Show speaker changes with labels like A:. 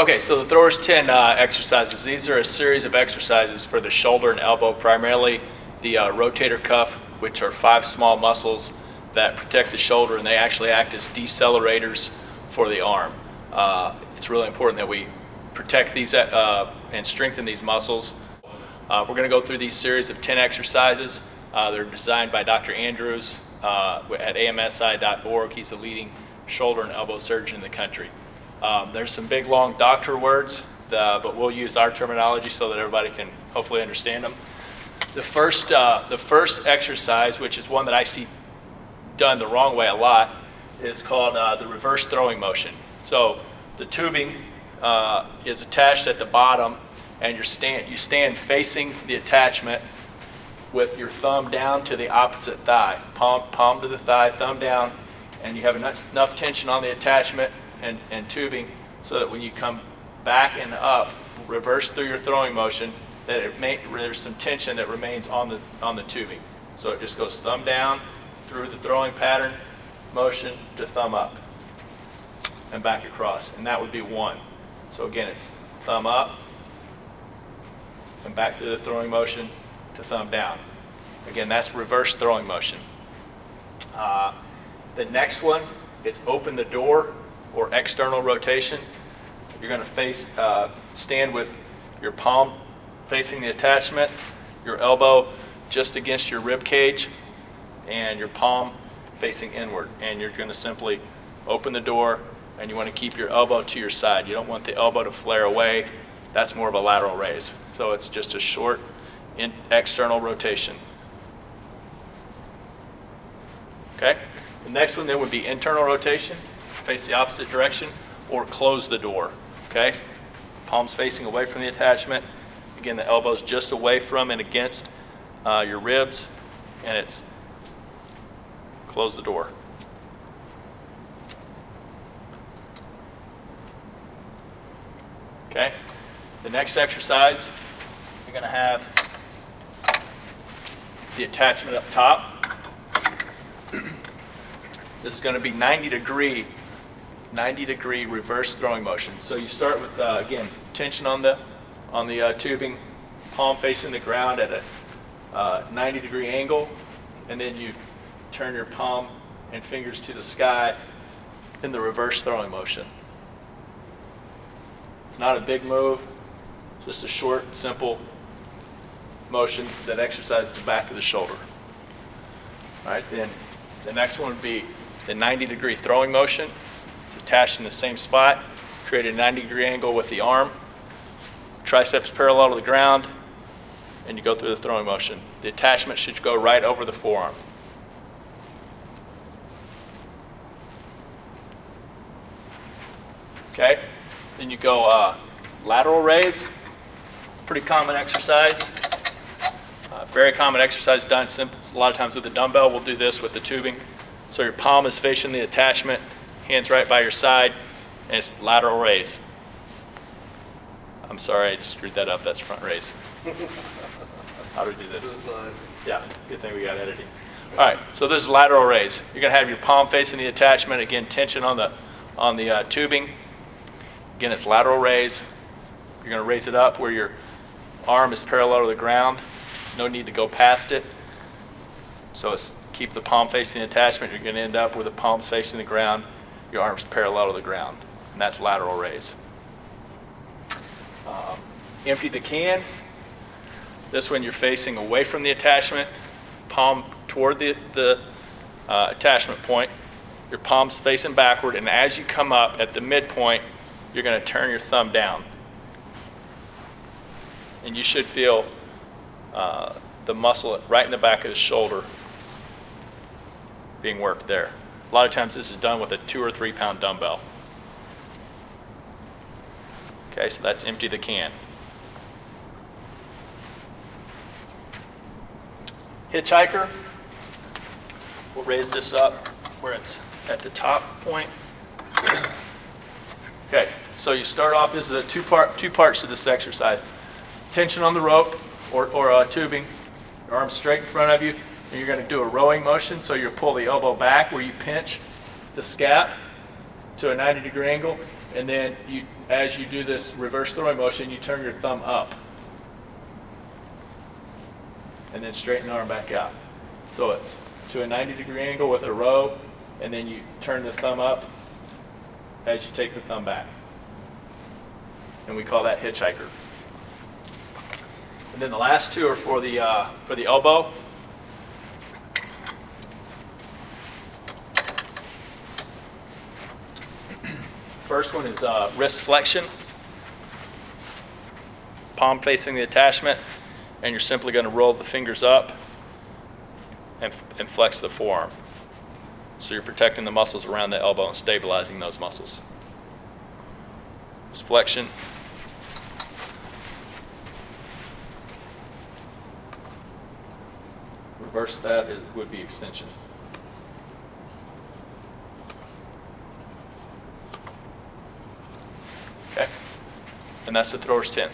A: Okay, so the Throwers 10 exercises, these are a series of exercises for the shoulder and elbow, primarily the rotator cuff, which are 5 small muscles that protect the shoulder, and they actually act as decelerators for the arm. It's really important that we protect these and strengthen these muscles. We're going to go through these series of 10 exercises. They're designed by Dr. Andrews at amsi.org. He's the leading shoulder and elbow surgeon in the country. There's some big, long doctor words, but we'll use our terminology so that everybody can hopefully understand them. The first exercise, which is one that I see done the wrong way a lot, is called the reverse throwing motion. So the tubing is attached at the bottom, and you stand facing the attachment with your thumb down to the opposite thigh, palm to the thigh, thumb down, and you have enough tension on the attachment and tubing so that when you come back and up, reverse through your throwing motion, that there's some tension that remains on the tubing. So it just goes thumb down through the throwing pattern motion to thumb up and back across, and that would be 1. So again, it's thumb up and back through the throwing motion to thumb down. Again, that's reverse throwing motion. The next one, it's open the door or external rotation. You're going to stand with your palm facing the attachment, your elbow just against your rib cage, and your palm facing inward. And you're going to simply open the door, and you want to keep your elbow to your side. You don't want the elbow to flare away. That's more of a lateral raise. So it's just a short external rotation. Okay? The next one then would be internal rotation. Face the opposite direction, or close the door. Okay? Palms facing away from the attachment. Again, the elbow's just away from and against your ribs, and it's close the door. Okay? The next exercise, you're going to have the attachment up top. This is going to be 90 degree reverse throwing motion. So you start with again, tension on the tubing, palm facing the ground at a 90 degree angle, and then you turn your palm and fingers to the sky in the reverse throwing motion. It's not a big move, just a short, simple motion that exercises the back of the shoulder. All right, then the next one would be the 90 degree throwing motion. It's attached in the same spot, create a 90 degree angle with the arm, triceps parallel to the ground, and you go through the throwing motion. The attachment should go right over the forearm. Okay, then you go lateral raise, pretty common exercise. Very common exercise done a lot of times with the dumbbell. We'll do this with the tubing. So your palm is facing the attachment, hands right by your side, and it's lateral raise. I'm sorry, I just screwed that up. That's front raise. How do we do this?
B: This side.
A: Yeah, good thing we got editing. All right, so this is lateral raise. You're going to have your palm facing the attachment. Again, tension on the tubing. Again, it's lateral raise. You're going to raise it up where your arm is parallel to the ground. No need to go past it. So keep the palm facing the attachment. You're going to end up with the palms facing the ground, your arms parallel to the ground. And that's lateral raise. Empty the can. This one you're facing away from the attachment, palm toward the attachment point. Your palm's facing backward, and as you come up at the midpoint, you're going to turn your thumb down. And you should feel the muscle right in the back of the shoulder being worked there. A lot of times this is done with a 2 or 3 pound dumbbell. Okay, so that's empty the can. Hitchhiker, we'll raise this up where it's at the top point. Okay, so you start off, this is a two parts to this exercise. Tension on the rope or tubing, your arms straight in front of you, and you're going to do a rowing motion. So you pull the elbow back where you pinch the scap to a 90 degree angle, And then as you do this reverse throwing motion, you turn your thumb up. And then straighten the arm back out. So it's to a 90-degree angle with a row, and then you turn the thumb up as you take the thumb back. And we call that hitchhiker. And then the last two are for the elbow. First one is wrist flexion. Palm facing the attachment, and you're simply going to roll the fingers up and flex the forearm. So you're protecting the muscles around the elbow and stabilizing those muscles. It's flexion. Reverse that would be extension. Okay? And that's the thrower's 10.